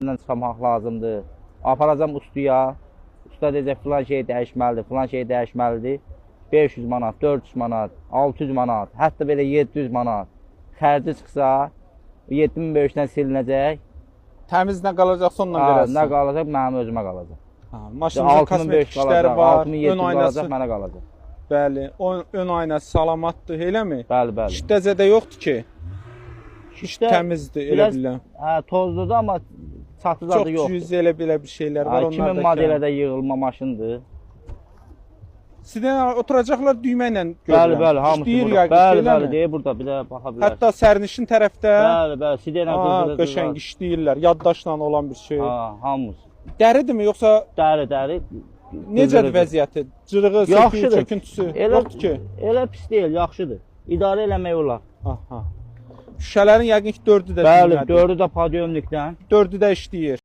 Çıxmaq lazımdır. Aparacam ustaya. Usta deyəcək filan şey dəyişməlidir, filan şey dəyişməlidir. 500 manat, 400 manat, 600 manat, hətta belə 700 manat xərci çıxsa 7500-dən silinəcək. Təmizlə qalacaqsa ondan verəsən. Nə qalacaq? Mənim özümə qalacaq. Maşında kosmetik işləri var, 6700 qalacaq, mənə qalacaq. Bəli, ön aynası salamatdır, eləmi? Bəli, bəli. Şiddəcədə yoxdur ki. Təmizdir, elə bilirəm. Hə, tozludur, amma çatı zadı yoxdur. Çox cüzi elə belə bir şeylər var onlarda. 2000 modelə də yığılma maşındır. Sizdən oturacaqlar düymə ilə görürəm. Bəli, hamısı burada. Bəli, deyir burada, bir də baxa bilər. Hətta sərnişin tərəfdə. Bəli, sidəylə qırdırırlar. Qəşəng işləyirlər, yaddaşla olan bir şey. Hamısı. Dəridirmi, yoxsa? Dəri. Necədir vəziyyəti? Cırığı, söküyü, çöküntüsü yoxdur ki? Elə pis deyil, yaxşıdır. İdarə eləmək olar. Şüşələrin yəqin ki, 4-ü də Bəli, 4-ü də podyomlikdən. 4-ü də işləyir.